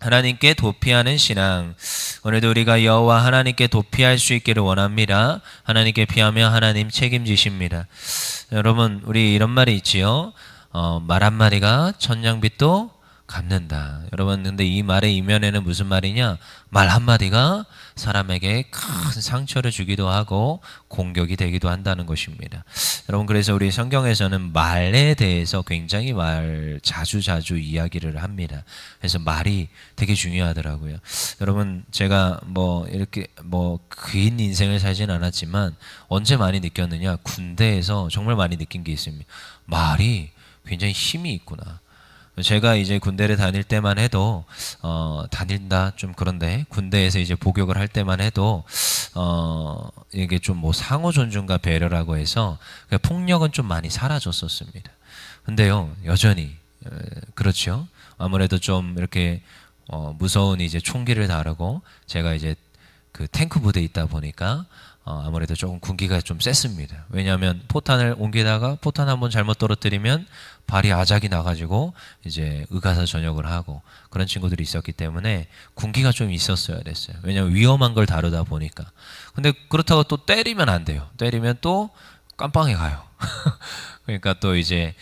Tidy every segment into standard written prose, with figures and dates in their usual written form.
하나님께 도피하는 신앙. 오늘도 우리가 여호와 하나님께 도피할 수 있기를 원합니다. 하나님께 피하면 하나님 책임지십니다. 여러분, 우리 이런 말이 있지요. 말 한마디가 천냥빚도 갚는다. 여러분, 근데 이 말의 이면에는 무슨 말이냐? 말 한마디가 사람에게 큰 상처를 주기도 하고 공격이 되기도 한다는 것입니다. 여러분, 그래서 우리 성경에서는 말에 대해서 굉장히 자주 이야기를 합니다. 그래서 말이 되게 중요하더라고요. 여러분, 제가 이렇게 긴 인생을 살진 않았지만 언제 많이 느꼈느냐? 군대에서 정말 많이 느낀 게 있습니다. 말이 굉장히 힘이 있구나. 제가 이제 군대를 다닐 때만 해도 다닌다 좀 그런데 군대에서 이제 복역을 할 때만 해도 이게 좀 상호 존중과 배려라고 해서 폭력은 좀 많이 사라졌었습니다. 근데요, 여전히 그렇죠. 아무래도 좀 이렇게 무서운 이제 총기를 다루고 제가 이제 그 탱크 부대에 있다 보니까 아무래도 조금 군기가 좀 셌습니다. 왜냐하면 포탄을 옮기다가 포탄 한번 잘못 떨어뜨리면 발이 아작이 나가지고 이제 의가사 전역을 하고 그런 친구들이 있었기 때문에 군기가 좀 있었어야 됐어요. 왜냐하면 위험한 걸 다루다 보니까. 근데 그렇다고 또 때리면 안 돼요. 때리면 또 깜빵에 가요. 그러니까 또 이제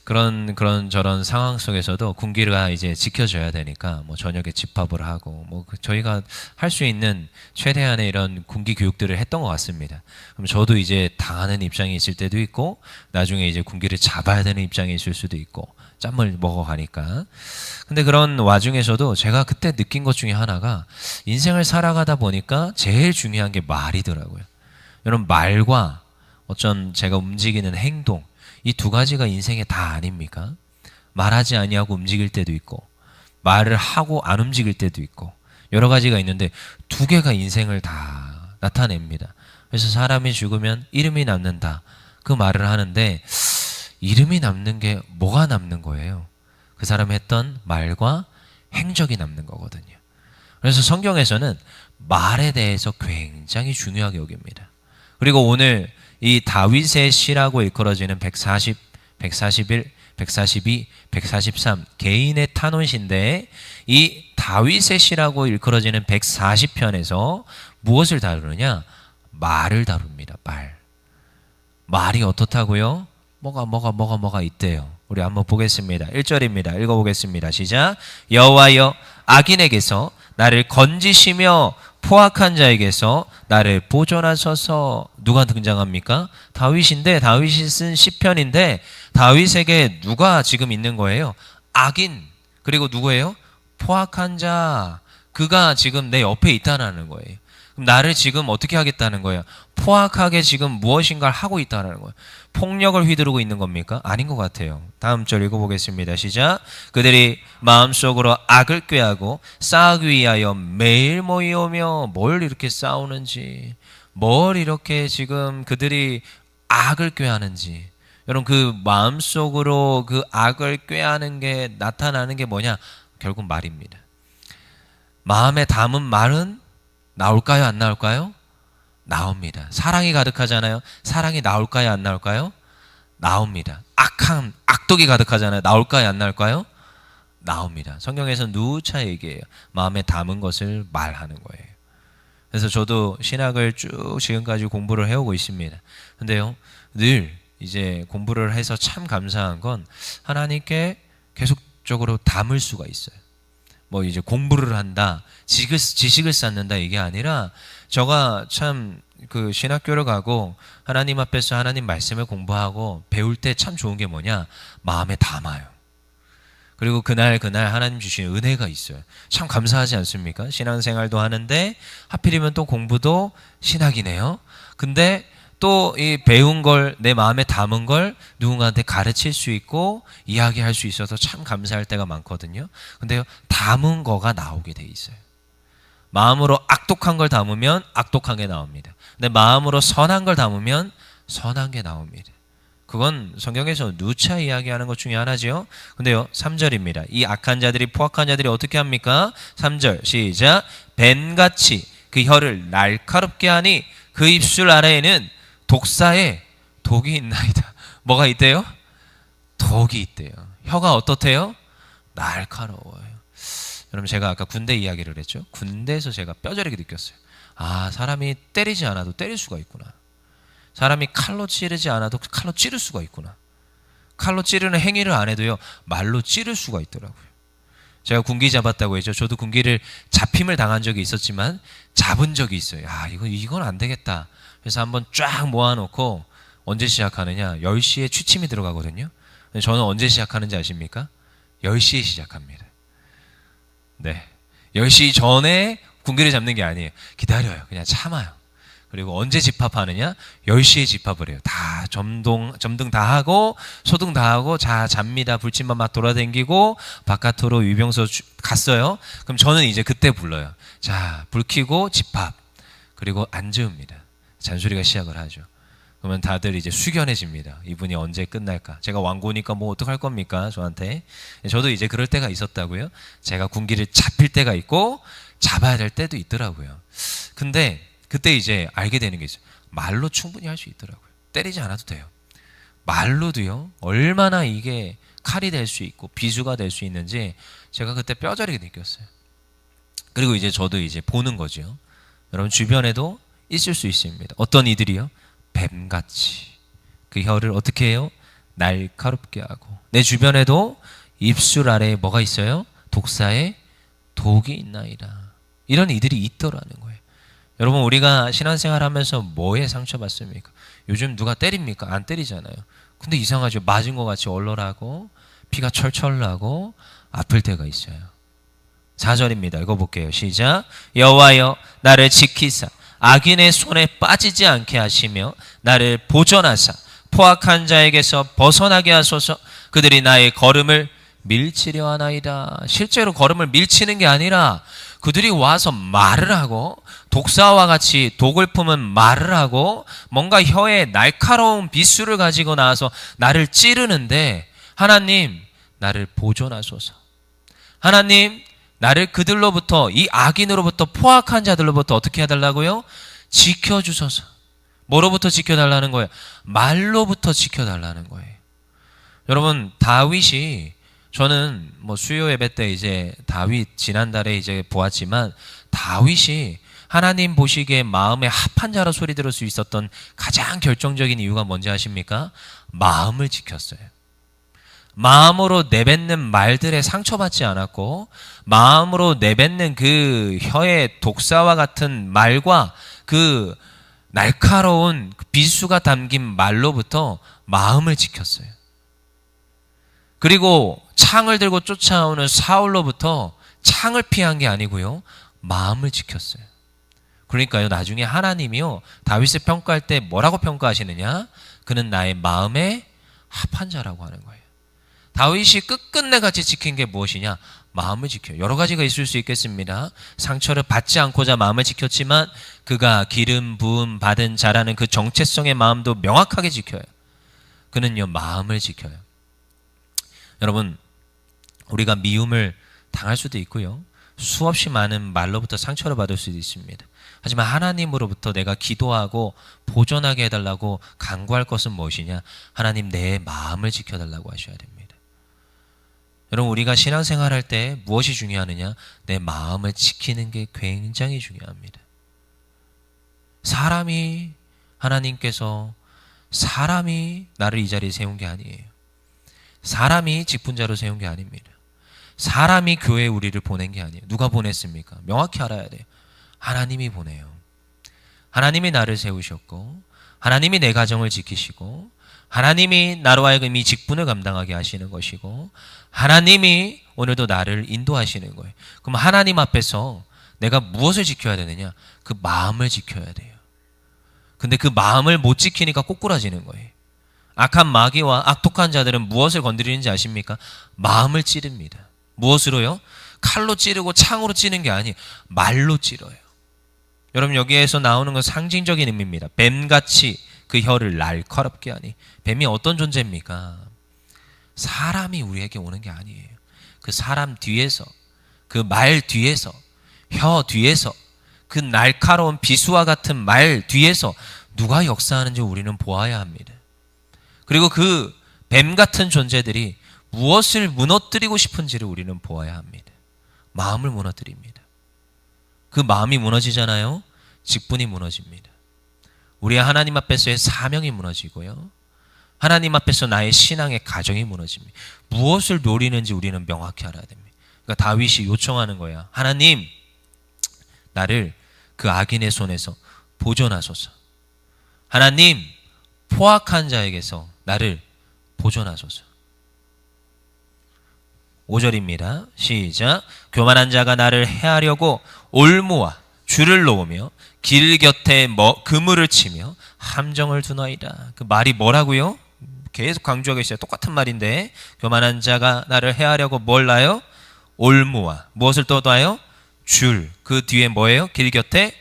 그런 저런 상황 속에서도 군기가 이제 지켜져야 되니까 저녁에 집합을 하고 저희가 할 수 있는 최대한의 이런 군기 교육들을 했던 것 같습니다. 그럼 저도 이제 당하는 입장이 있을 때도 있고 나중에 이제 군기를 잡아야 되는 입장이 있을 수도 있고 짬을 먹어가니까. 근데 그런 와중에서도 제가 그때 느낀 것 중에 하나가 인생을 살아가다 보니까 제일 중요한 게 말이더라고요. 여러분, 말과 어쩐 제가 움직이는 행동, 이 두 가지가 인생의 다 아닙니까? 말하지 아니하고 움직일 때도 있고 말을 하고 안 움직일 때도 있고 여러 가지가 있는데 두 개가 인생을 다 나타냅니다. 그래서 사람이 죽으면 이름이 남는다. 그 말을 하는데 이름이 남는 게 뭐가 남는 거예요? 그 사람이 했던 말과 행적이 남는 거거든요. 그래서 성경에서는 말에 대해서 굉장히 중요하게 여깁니다. 그리고 오늘 이 다윗의 시라고 일컬어지는 140, 141, 142, 143 개인의 탄원시인데 이 다윗의 시라고 일컬어지는 140편에서 무엇을 다루느냐? 말을 다룹니다. 말이 어떻다고요? 뭐가 있대요. 우리 한번 보겠습니다. 1절입니다. 읽어보겠습니다. 시작. 여호와여, 악인에게서 나를 건지시며 포악한 자에게서 나를 보존하소서. 누가 등장합니까? 다윗인데, 다윗이 쓴 시편인데 다윗에게 누가 지금 있는 거예요? 악인. 그리고 누구예요? 포악한 자. 그가 지금 내 옆에 있다는 거예요. 그럼 나를 지금 어떻게 하겠다는 거예요? 포악하게 지금 무엇인가를 하고 있다는 거예요. 폭력을 휘두르고 있는 겁니까? 아닌 것 같아요. 다음 절 읽어보겠습니다. 시작. 그들이 마음속으로 악을 꾀하고 싸우기 위하여 매일 모이오며. 뭘 이렇게 싸우는지, 뭘 이렇게 지금 그들이 악을 꾀하는지. 여러분, 그 마음속으로 그 악을 꾀하는 게 나타나는 게 뭐냐? 결국 말입니다. 마음에 담은 말은 나올까요? 안 나올까요? 나옵니다. 사랑이 가득하잖아요. 사랑이 나올까요? 안 나올까요? 나옵니다. 악독이 가득하잖아요. 나올까요? 안 나올까요? 나옵니다. 성경에서 누차 얘기해요. 마음에 담은 것을 말하는 거예요. 그래서 저도 신학을 쭉 지금까지 공부를 해오고 있습니다. 근데요, 늘 이제 공부를 해서 참 감사한 건 하나님께 계속적으로 담을 수가 있어요. 이제 공부를 한다, 지식을 쌓는다, 이게 아니라 제가 참 그 신학교를 가고 하나님 앞에서 하나님 말씀을 공부하고 배울 때 참 좋은 게 뭐냐? 마음에 담아요. 그리고 그날 하나님 주시는 은혜가 있어요. 참 감사하지 않습니까? 신앙생활도 하는데 하필이면 또 공부도 신학이네요. 근데 또 이 배운 걸, 내 마음에 담은 걸 누군가한테 가르칠 수 있고 이야기할 수 있어서 참 감사할 때가 많거든요. 근데요, 담은 거가 나오게 돼 있어요. 마음으로 악독한 걸 담으면 악독한 게 나옵니다. 근데 마음으로 선한 걸 담으면 선한 게 나옵니다. 그건 성경에서 누차 이야기하는 것 중에 하나죠. 근데요, 3절입니다. 이 악한 자들이, 포악한 자들이 어떻게 합니까? 3절 시작. 뱀같이 그 혀를 날카롭게 하니 그 입술 아래에는 독사에 독이 있나이다. 뭐가 있대요? 독이 있대요. 혀가 어떻대요? 날카로워요. 여러분 제가 아까 군대 이야기를 했죠. 군대에서 제가 뼈저리게 느꼈어요. 아, 사람이 때리지 않아도 때릴 수가 있구나. 사람이 칼로 찌르지 않아도 칼로 찌를 수가 있구나. 칼로 찌르는 행위를 안 해도요, 말로 찌를 수가 있더라고요. 제가 군기 잡았다고 했죠. 저도 군기를 잡힘을 당한 적이 있었지만 잡은 적이 있어요. 아, 이건 안 되겠다. 그래서 한번 쫙 모아놓고 언제 시작하느냐? 10시에 취침이 들어가거든요. 저는 언제 시작하는지 아십니까? 10시에 시작합니다. 네, 10시 전에 군기를 잡는 게 아니에요. 기다려요. 그냥 참아요. 그리고 언제 집합하느냐? 10시에 집합을 해요. 다 점등 다 하고 소등 다 하고 자 잡니다. 불침만 막 돌아다니고 바깥으로 유병소 갔어요. 그럼 저는 이제 그때 불러요. 자, 불 켜고 집합. 그리고 앉으입니다. 잔소리가 시작을 하죠. 그러면 다들 이제 숙연해집니다. 이분이 언제 끝날까? 제가 왕고니까 뭐 어떡할 겁니까? 저한테. 저도 이제 그럴 때가 있었다고요. 제가 군기를 잡힐 때가 있고 잡아야 될 때도 있더라고요. 근데 그때 이제 알게 되는 게 있어요. 말로 충분히 할 수 있더라고요. 때리지 않아도 돼요. 말로도요, 얼마나 이게 칼이 될 수 있고 비수가 될 수 있는지 제가 그때 뼈저리게 느꼈어요. 그리고 이제 저도 이제 보는 거죠. 여러분 주변에도 있을 수 있습니다. 어떤 이들이요? 뱀같이 그 혀를 어떻게 해요? 날카롭게 하고. 내 주변에도 입술 아래에 뭐가 있어요? 독사의 독이 있나이다. 이런 이들이 있더라는 거예요. 여러분 우리가 신앙생활 하면서 뭐에 상처받습니까? 요즘 누가 때립니까? 안 때리잖아요. 근데 이상하죠. 맞은 것 같이 얼얼하고 피가 철철 나고 아플 때가 있어요. 4절입니다. 읽어볼게요. 시작. 여호와여 나를 지키사 악인의 손에 빠지지 않게 하시며 나를 보존하사 포악한 자에게서 벗어나게 하소서. 그들이 나의 걸음을 밀치려 하나이다. 실제로 걸음을 밀치는 게 아니라 그들이 와서 말을 하고 독사와 같이 독을 품은 말을 하고 뭔가 혀에 날카로운 비수를 가지고 나와서 나를 찌르는데 하나님 나를 보존하소서. 하나님 나를 그들로부터 이 악인으로부터 포악한 자들로부터 어떻게 해달라고요? 지켜주소서. 뭐로부터 지켜달라는 거예요? 말로부터 지켜달라는 거예요. 여러분 다윗이 저는 뭐 수요 예배 때 이제 다윗 지난달에 이제 보았지만 다윗이 하나님 보시기에 마음에 합한 자로 소리 들을 수 있었던 가장 결정적인 이유가 뭔지 아십니까? 마음을 지켰어요. 마음으로 내뱉는 말들에 상처받지 않았고 마음으로 내뱉는 그 혀의 독사와 같은 말과 그 날카로운 비수가 담긴 말로부터 마음을 지켰어요. 그리고 창을 들고 쫓아오는 사울로부터 창을 피한 게 아니고요. 마음을 지켰어요. 그러니까요. 나중에 하나님이요. 다윗을 평가할 때 뭐라고 평가하시느냐? 그는 나의 마음에 합한 자라고 하는 거예요. 다윗이 끝끝내 같이 지킨 게 무엇이냐? 마음을 지켜요. 여러 가지가 있을 수 있겠습니다. 상처를 받지 않고자 마음을 지켰지만 그가 기름 부음 받은 자라는 그 정체성의 마음도 명확하게 지켜요. 그는요. 마음을 지켜요. 여러분 우리가 미움을 당할 수도 있고요. 수없이 많은 말로부터 상처를 받을 수도 있습니다. 하지만 하나님으로부터 내가 기도하고 보존하게 해달라고 간구할 것은 무엇이냐? 하나님 내 마음을 지켜달라고 하셔야 됩니다. 여러분 우리가 신앙생활할 때 무엇이 중요하느냐? 내 마음을 지키는 게 굉장히 중요합니다. 하나님께서 사람이 나를 이 자리에 세운 게 아니에요. 사람이 직분자로 세운 게 아닙니다. 사람이 교회에 우리를 보낸 게 아니에요. 누가 보냈습니까? 명확히 알아야 돼요. 하나님이 보내요. 하나님이 나를 세우셨고 하나님이 내 가정을 지키시고 하나님이 나로 하여금 이 직분을 감당하게 하시는 것이고 하나님이 오늘도 나를 인도하시는 거예요. 그럼 하나님 앞에서 내가 무엇을 지켜야 되느냐? 그 마음을 지켜야 돼요. 근데 그 마음을 못 지키니까 꼬꾸라지는 거예요. 악한 마귀와 악독한 자들은 무엇을 건드리는지 아십니까? 마음을 찌릅니다. 무엇으로요? 칼로 찌르고 창으로 찌는 게 아니에요. 말로 찌러요. 여러분 여기에서 나오는 건 상징적인 의미입니다. 뱀같이 그 혀를 날카롭게 하니. 뱀이 어떤 존재입니까? 사람이 우리에게 오는 게 아니에요. 그 사람 뒤에서, 그 말 뒤에서, 혀 뒤에서, 그 날카로운 비수와 같은 말 뒤에서 누가 역사하는지 우리는 보아야 합니다. 그리고 그 뱀 같은 존재들이 무엇을 무너뜨리고 싶은지를 우리는 보아야 합니다. 마음을 무너뜨립니다. 그 마음이 무너지잖아요. 직분이 무너집니다. 우리의 하나님 앞에서의 사명이 무너지고요. 하나님 앞에서 나의 신앙의 가정이 무너집니다. 무엇을 노리는지 우리는 명확히 알아야 됩니다. 그러니까 다윗이 요청하는 거야. 하나님, 나를 그 악인의 손에서 보존하소서. 하나님, 포악한 자에게서 나를 보존하소서. 5절입니다. 시작. 교만한 자가 나를 해하려고 올무와 줄을 놓으며 길 곁에 그물을 치며 함정을 두나이다. 그 말이 뭐라고요? 계속 강조하고 있어요. 똑같은 말인데, 교만한 자가 나를 해하려고 뭘 놔요? 올무와 무엇을 또 놔요? 줄. 그 뒤에 뭐예요? 길 곁에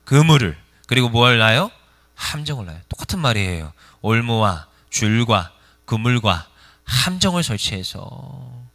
그물을. 그리고 뭘 놔요? 함정을 놔요. 똑같은 말이에요. 올무와 줄과 그물과 함정을 설치해서.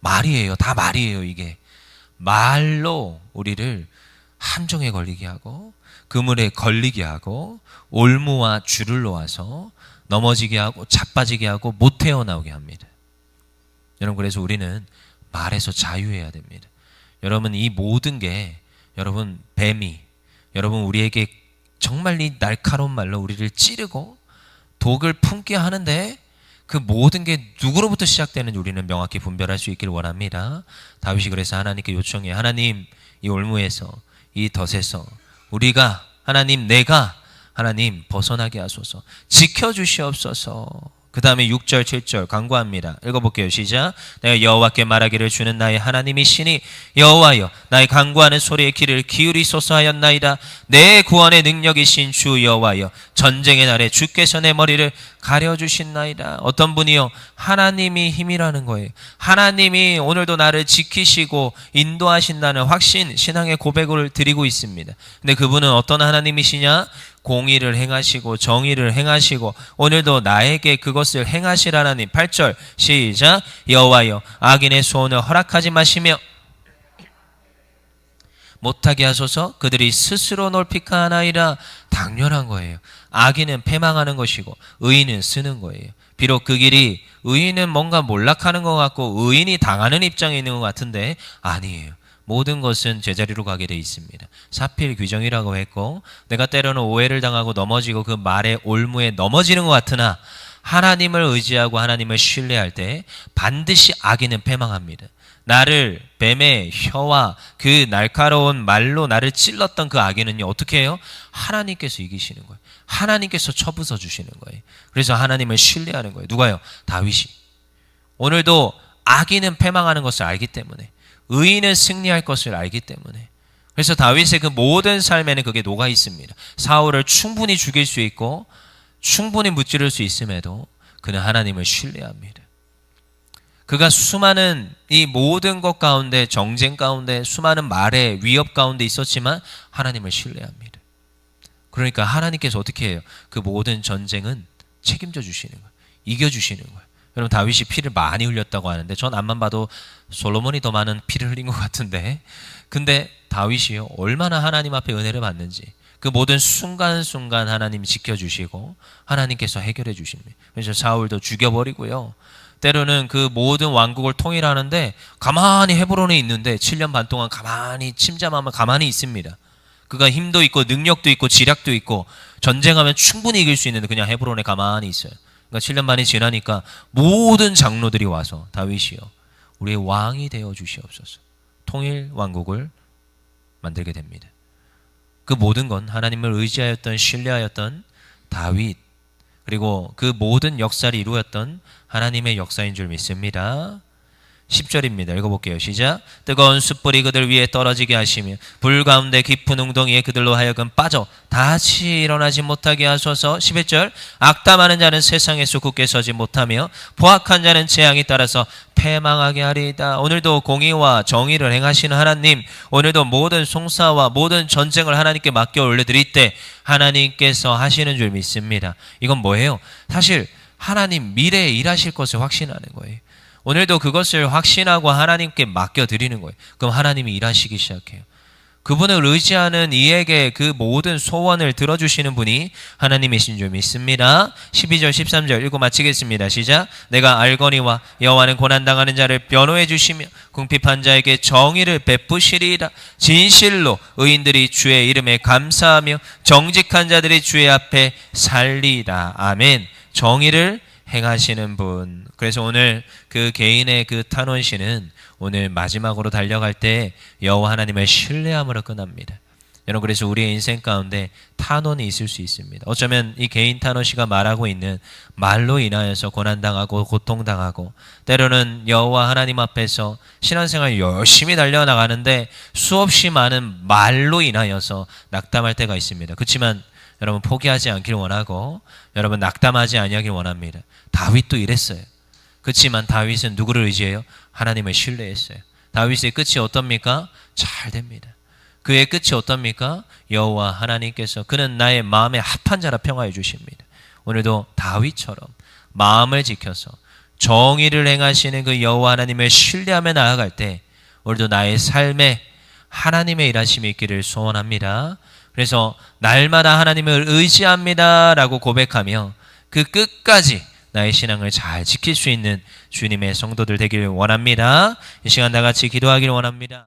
말이에요. 다 말이에요. 이게 말로 우리를 함정에 걸리게 하고 그물에 걸리게 하고 올무와 줄을 놓아서 넘어지게 하고 자빠지게 하고 못 헤어나오게 합니다. 여러분, 그래서 우리는 말에서 자유해야 됩니다. 여러분, 이 모든 게 여러분 뱀이 여러분 우리에게 정말 이 날카로운 말로 우리를 찌르고 독을 품게 하는데 그 모든 게 누구로부터 시작되는지 우리는 명확히 분별할 수 있기를 원합니다. 다윗이 그래서 하나님께 요청해. 하나님, 이 올무에서 이 덫에서 우리가 하나님, 내가 하나님 벗어나게 하소서. 지켜주시옵소서. 그 다음에 6절 7절 강구합니다. 읽어볼게요. 시작. 내가 여호와께 말하기를 주는 나의 하나님이시니 여호와여 나의 강구하는 소리에 귀를 기울이소서 하였나이다. 내 구원의 능력이신 주 여호와여 전쟁의 날에 주께서 내 머리를 가려주신나이다. 어떤 분이요? 하나님이 힘이라는 거예요. 하나님이 오늘도 나를 지키시고 인도하신다는 확신, 신앙의 고백을 드리고 있습니다. 근데 그분은 어떤 하나님이시냐? 공의를 행하시고 정의를 행하시고 오늘도 나에게 그것을 행하실 하나님. 8절 시작. 여호와여 악인의 소원을 허락하지 마시며 못하게 하소서. 그들이 스스로 놀픽하나이다. 당연한 거예요. 악인은 패망하는 것이고 의인은 쓰는 거예요. 비록 그 길이 의인은 뭔가 몰락하는 것 같고 의인이 당하는 입장에 있는 것 같은데 아니에요. 모든 것은 제자리로 가게 돼 있습니다. 사필 규정이라고 했고 내가 때로는 오해를 당하고 넘어지고 그 말의 올무에 넘어지는 것 같으나 하나님을 의지하고 하나님을 신뢰할 때 반드시 악인은 패망합니다. 나를 뱀의 혀와 그 날카로운 말로 나를 찔렀던 그 악인은요 어떻게 해요? 하나님께서 이기시는 거예요. 하나님께서 쳐부숴 주시는 거예요. 그래서 하나님을 신뢰하는 거예요. 누가요? 다윗이. 오늘도 악인은 패망하는 것을 알기 때문에 의인은 승리할 것을 알기 때문에 그래서 다윗의 그 모든 삶에는 그게 녹아 있습니다. 사울을 충분히 죽일 수 있고 충분히 무찌를 수 있음에도 그는 하나님을 신뢰합니다. 그가 수많은 이 모든 것 가운데 정쟁 가운데 수많은 말의 위협 가운데 있었지만 하나님을 신뢰합니다. 그러니까 하나님께서 어떻게 해요? 그 모든 전쟁은 책임져 주시는 거예요. 이겨주시는 거예요. 여러분 다윗이 피를 많이 흘렸다고 하는데 전 앞만 봐도 솔로몬이 더 많은 피를 흘린 것 같은데 근데 다윗이요 얼마나 하나님 앞에 은혜를 받는지 그 모든 순간순간 하나님이 지켜주시고 하나님께서 해결해 주십니다. 그래서 사울도 죽여버리고요. 때로는 그 모든 왕국을 통일하는데 가만히 헤브론에 있는데 7년 반 동안 가만히 침잠하면 가만히 있습니다. 그가 힘도 있고 능력도 있고 지략도 있고 전쟁하면 충분히 이길 수 있는데 그냥 헤브론에 가만히 있어요. 그러니까 7년 반이 지나니까 모든 장로들이 와서 다윗이요 우리의 왕이 되어 주시옵소서. 통일 왕국을 만들게 됩니다. 그 모든 건 하나님을 의지하였던 신뢰하였던 다윗 그리고 그 모든 역사를 이루었던 하나님의 역사인 줄 믿습니다. 10절입니다. 읽어볼게요. 시작. 뜨거운 숯불이 그들 위에 떨어지게 하시며 불 가운데 깊은 웅덩이에 그들로 하여금 빠져 다시 일어나지 못하게 하소서. 11절. 악담하는 자는 세상에서 굳게 서지 못하며 포악한 자는 재앙이 따라서 패망하게 하리이다. 오늘도 공의와 정의를 행하시는 하나님, 오늘도 모든 송사와 모든 전쟁을 하나님께 맡겨 올려드릴 때 하나님께서 하시는 줄 믿습니다. 이건 뭐예요? 사실 하나님 미래에 일하실 것을 확신하는 거예요. 오늘도 그것을 확신하고 하나님께 맡겨드리는 거예요. 그럼 하나님이 일하시기 시작해요. 그분을 의지하는 이에게 그 모든 소원을 들어주시는 분이 하나님이신 줄 믿습니다. 12절 13절 읽고 마치겠습니다. 시작. 내가 알거니와 여호와는 고난당하는 자를 변호해 주시며 궁핍한 자에게 정의를 베푸시리이다. 진실로 의인들이 주의 이름에 감사하며 정직한 자들이 주의 앞에 살리이다. 아멘. 정의를 행하시는 분. 그래서 오늘 그 개인의 그 탄원시는 오늘 마지막으로 달려갈 때 여호와 하나님을 신뢰함으로 끝납니다. 여러분, 그래서 우리의 인생 가운데 탄원이 있을 수 있습니다. 어쩌면 이 개인 탄원시가 말하고 있는 말로 인하여서 고난당하고 고통당하고, 때로는 여호와 하나님 앞에서 신앙생활 열심히 달려나가는데 수없이 많은 말로 인하여서 낙담할 때가 있습니다. 그렇지만 여러분, 포기하지 않길 원하고 여러분 낙담하지 아니하길 원합니다. 다윗도 이랬어요. 그렇지만 다윗은 누구를 의지해요? 하나님을 신뢰했어요. 다윗의 끝이 어떻습니까? 잘 됩니다. 그의 끝이 어떻습니까? 여호와 하나님께서 그는 나의 마음에 합한 자라 평하여 주십니다. 오늘도 다윗처럼 마음을 지켜서 정의를 행하시는 그 여호와 하나님을 신뢰하며 나아갈 때 오늘도 나의 삶에 하나님의 일하심이 있기를 소원합니다. 그래서 날마다 하나님을 의지합니다 라고 고백하며 그 끝까지 나의 신앙을 잘 지킬 수 있는 주님의 성도들 되기를 원합니다. 이 시간 다 같이 기도하기를 원합니다.